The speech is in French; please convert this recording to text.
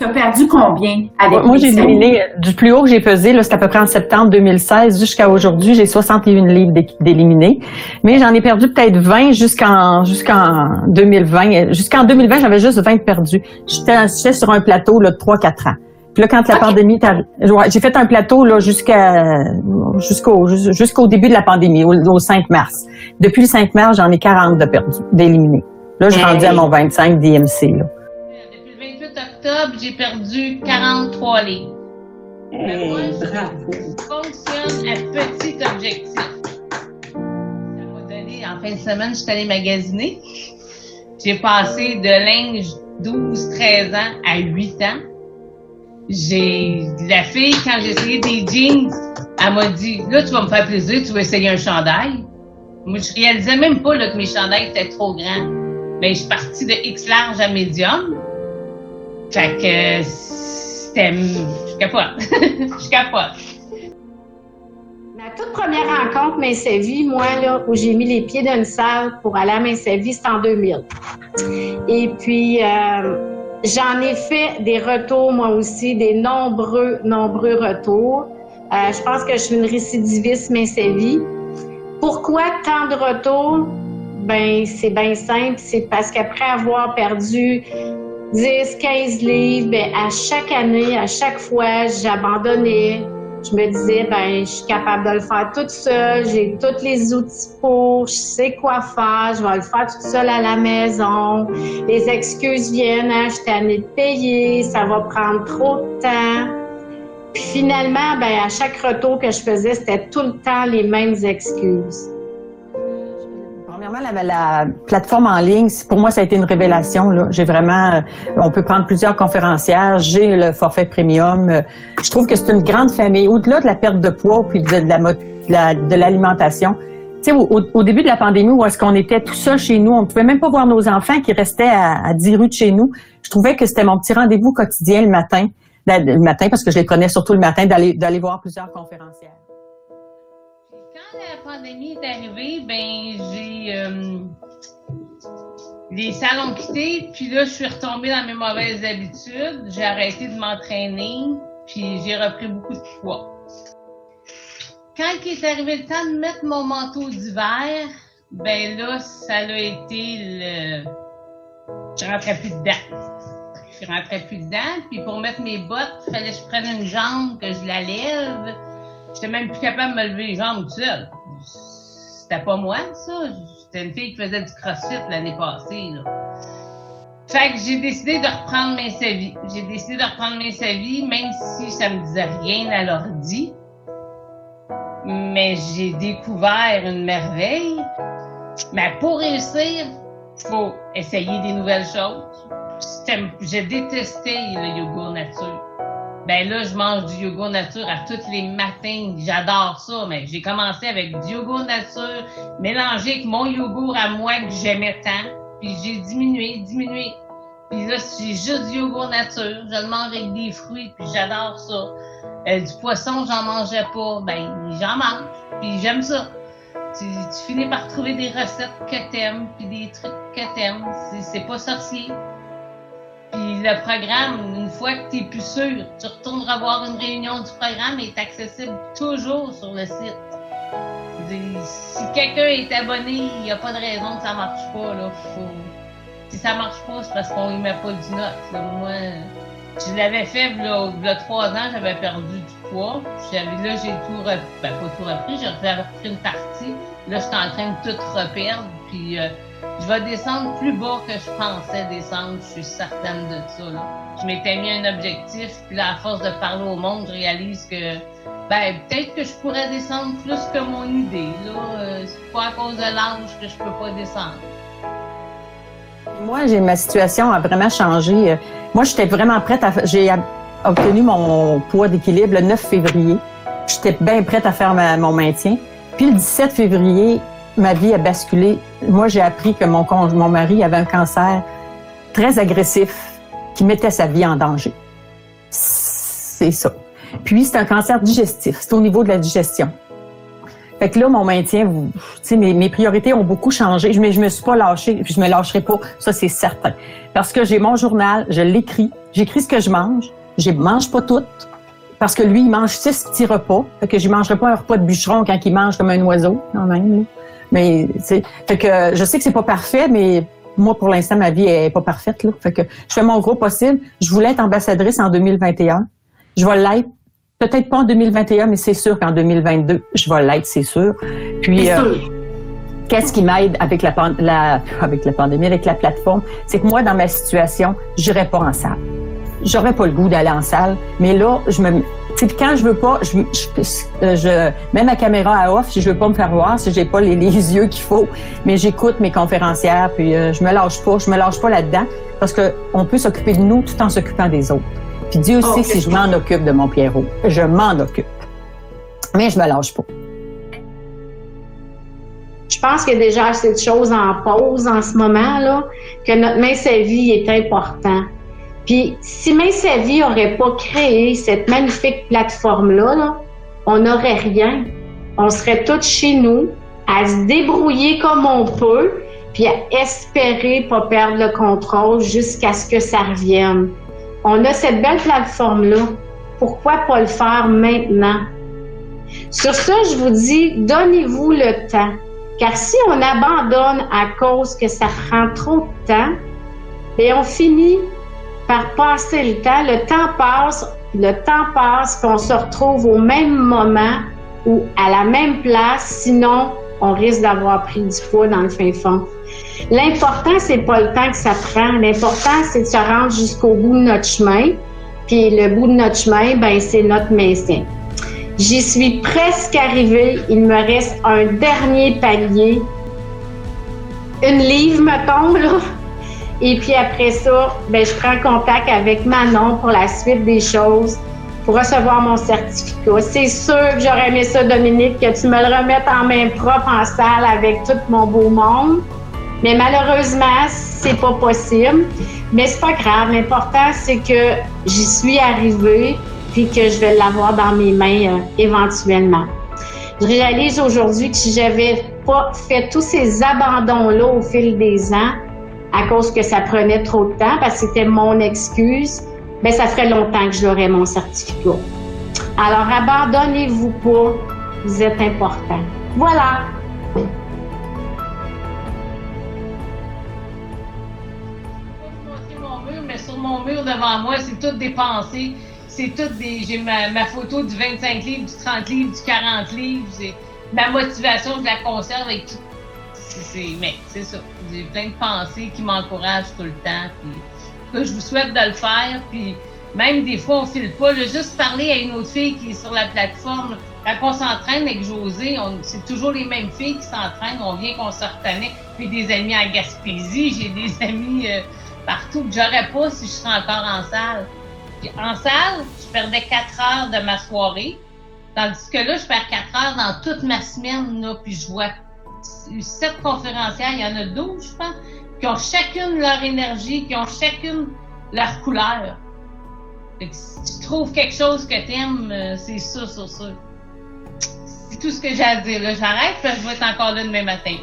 Tu as perdu combien avec Moi, j'ai éliminé du plus haut que j'ai pesé, là, c'est à peu près en septembre 2016 jusqu'à aujourd'hui, j'ai 61 livres d'éliminés. Mais j'en ai perdu peut-être 20 jusqu'en 2020. Jusqu'en 2020, j'avais juste 20 perdus. J'étais sur un plateau là, de 3-4 ans. Puis là, quand la pandémie est arrivée, j'ai fait un plateau là, jusqu'au début de la pandémie, au 5 mars. Depuis le 5 mars, j'en ai 40 de perdus, d'éliminés. Là, je suis rendue à mon 25 d'IMC, là. Depuis le 28 octobre, j'ai perdu 43 livres. Moi, je fonctionne à petit objectif. Ça m'a donné, en fin de semaine, je suis allée magasiner. J'ai passé de linge 12-13 ans à 8 ans. La fille, quand j'ai essayé des jeans, elle m'a dit, là, tu vas me faire plaisir, tu vas essayer un chandail. Moi, je réalisais même pas là, que mes chandails étaient trop grands. Mais je suis partie de X large à médium. Fait que je capote. Je capote. Ma toute première rencontre Mince Vie, moi, là, où j'ai mis les pieds dans une salle pour aller à Mince Vie, c'était en 2000. Et puis, j'en ai fait des retours, moi aussi, des nombreux retours. Je pense que je suis une récidiviste Mince Vie. Pourquoi tant de retours? Ben, c'est bien simple. C'est parce qu'après avoir perdu 10, 15 livres, ben, à chaque année, à chaque fois, j'abandonnais. Je me disais, ben, je suis capable de le faire toute seule. J'ai tous les outils pour. Je sais quoi faire. Je vais le faire toute seule à la maison. Les excuses viennent. Hein, je suis tannée de payer. Ça va prendre trop de temps. Puis finalement, ben, à chaque retour que je faisais, c'était tout le temps les mêmes excuses. Premièrement, la plateforme en ligne, pour moi, ça a été une révélation, là. J'ai vraiment, on peut prendre plusieurs conférencières. J'ai le forfait premium. Je trouve que c'est une grande famille. Au-delà de la perte de poids puis de l'alimentation. Tu sais, au début de la pandémie, où est-ce qu'on était tout seul chez nous, on pouvait même pas voir nos enfants qui restaient à 10 rues de chez nous. Je trouvais que c'était mon petit rendez-vous quotidien le matin, parce que je les prenais surtout le matin, d'aller voir plusieurs conférencières. Quand la pandémie est arrivée, ben les salles ont quitté, puis là, je suis retombée dans mes mauvaises habitudes. J'ai arrêté de m'entraîner, puis j'ai repris beaucoup de poids. Quand il est arrivé le temps de mettre mon manteau d'hiver, ben là, ça a été je rentrais plus dedans. Je rentrais plus dedans, puis pour mettre mes bottes, il fallait que je prenne une jambe, que je la lève. J'étais même plus capable de me lever les jambes toute seule. C'était pas moi, ça. J'étais une fille qui faisait du crossfit l'année passée, là. Fait que j'ai décidé de reprendre Mince Vie. J'ai décidé de reprendre Mince Vie, même si ça me disait rien à l'ordi. Mais j'ai découvert une merveille. Mais pour réussir, il faut essayer des nouvelles choses. J'ai détesté le yogourt nature. Ben là, je mange du yogourt nature à tous les matins. J'adore ça, mais j'ai commencé avec du yogourt nature mélangé avec mon yogourt à moi que j'aimais tant. Puis j'ai diminué. Puis là, j'ai juste du yogourt nature. Je le mange avec des fruits, puis j'adore ça. Du poisson, j'en mangeais pas. Ben, j'en mange, puis j'aime ça. Tu finis par trouver des recettes que t'aimes, puis des trucs que t'aimes. C'est pas sorcier. Puis le programme, une fois que tu n'es plus sûr, tu retournes revoir une réunion du programme et est accessible toujours sur le site. Si quelqu'un est abonné, il n'y a pas de raison que ça ne marche pas. Là. Si ça ne marche pas, c'est parce qu'on ne met pas du note. Là. Moi, je l'avais fait il y a 3 ans, j'avais perdu du poids. Là, j'ai pas tout repris, j'avais repris une partie. Là, je suis en train de tout reperdre. Puis je vais descendre plus bas que je pensais descendre, je suis certaine de ça. Là. Je m'étais mis un objectif, puis là, à force de parler au monde, je réalise que peut-être que je pourrais descendre plus que mon idée. Là. C'est pas à cause de l'âge que je peux pas descendre. Moi, ma situation a vraiment changé. Moi, j'étais vraiment prête j'ai obtenu mon poids d'équilibre le 9 février. J'étais bien prête à faire mon maintien. Puis le 17 février, ma vie a basculé. Moi, j'ai appris que mon mari avait un cancer très agressif qui mettait sa vie en danger. C'est ça. Puis, c'est un cancer digestif. C'est au niveau de la digestion. Fait que là, mon maintien, tu sais, mes priorités ont beaucoup changé. Mais je me suis pas lâchée, puis je me lâcherai pas. Ça, c'est certain. Parce que j'ai mon journal, je l'écris. J'écris ce que je mange. Je mange pas tout. Parce que lui, il mange 6 petits repas. Fait que je mangerai pas un repas de bûcheron quand il mange comme un oiseau, quand même. Là. Mais, tu sais, fait que je sais que c'est pas parfait, mais moi, pour l'instant, ma vie est pas parfaite, là. Fait que je fais mon gros possible. Je voulais être ambassadrice en 2021. Je vais l'être. Peut-être pas en 2021, mais c'est sûr qu'en 2022, je vais l'être, c'est sûr. Puis, qu'est-ce qui m'aide avec la pandémie, avec la plateforme, c'est que moi, dans ma situation, j'irais pas en salle. J'aurais pas le goût d'aller en salle, mais là, quand je veux pas, je mets ma caméra à off si je veux pas me faire voir, si j'ai pas les yeux qu'il faut, mais j'écoute mes conférencières, puis je me lâche pas là-dedans, parce que on peut s'occuper de nous tout en s'occupant des autres. Puis Dieu sait si je m'en occupe de mon Pierrot. Je m'en occupe. Mais je me lâche pas. Je pense qu'il y a déjà assez de choses en pause en ce moment, là, que notre Main Sa Vie est important. Puis, si Main Sa Vie n'aurait pas créé cette magnifique plateforme-là, là, on n'aurait rien. On serait tous chez nous, à se débrouiller comme on peut, puis à espérer pas perdre le contrôle jusqu'à ce que ça revienne. On a cette belle plateforme-là. Pourquoi pas le faire maintenant? Sur ça, je vous dis, donnez-vous le temps. Car si on abandonne à cause que ça prend trop de temps, bien, on finit par passer le temps. Le temps passe, qu'on se retrouve au même moment ou à la même place. Sinon, on risque d'avoir pris du poids dans le fin fond. L'important, c'est pas le temps que ça prend. L'important, c'est de se rendre jusqu'au bout de notre chemin. Puis le bout de notre chemin, ben c'est notre maintien. J'y suis presque arrivée. Il me reste un dernier palier. Une livre, mettons, là. Et puis après ça, ben je prends contact avec Manon pour la suite des choses, pour recevoir mon certificat. C'est sûr que j'aurais aimé ça, Dominique, que tu me le remettes en main propre en salle avec tout mon beau monde. Mais malheureusement, c'est pas possible. Mais c'est pas grave. L'important, c'est que j'y suis arrivée puis que je vais l'avoir dans mes mains éventuellement. Je réalise aujourd'hui que si j'avais pas fait tous ces abandons-là au fil des ans, à cause que ça prenait trop de temps, parce que c'était mon excuse, bien, ça ferait longtemps que j'aurais mon certificat. Alors, abandonnez-vous pas, vous êtes important. Voilà! Mais sur mon mur devant moi, c'est toutes des pensées. C'est toutes des. J'ai ma photo du 25 livres, du 30 livres, du 40 livres. Ma motivation, je la conserve avec tout. Mais c'est ça. J'ai plein de pensées qui m'encouragent tout le temps. Puis, je vous souhaite de le faire. Puis même des fois, on file pas. Juste parler à une autre fille qui est sur la plateforme. Quand on s'entraîne avec Josée, c'est toujours les mêmes filles qui s'entraînent. On vient qu'on se reconnaît. Puis des amis à Gaspésie, j'ai des amis partout que j'aurais pas si je serais encore en salle. Puis en salle, je perdais 4 heures de ma soirée. Tandis que là, je perds 4 heures dans toute ma semaine. Là, puis je vois 7 conférencières, il y en a 12, je pense, qui ont chacune leur énergie, qui ont chacune leur couleur. Fait que si tu trouves quelque chose que t'aimes, c'est sûr, sûr, sûr. C'est tout ce que j'ai à dire. Là, j'arrête parce que je vais être encore là demain matin.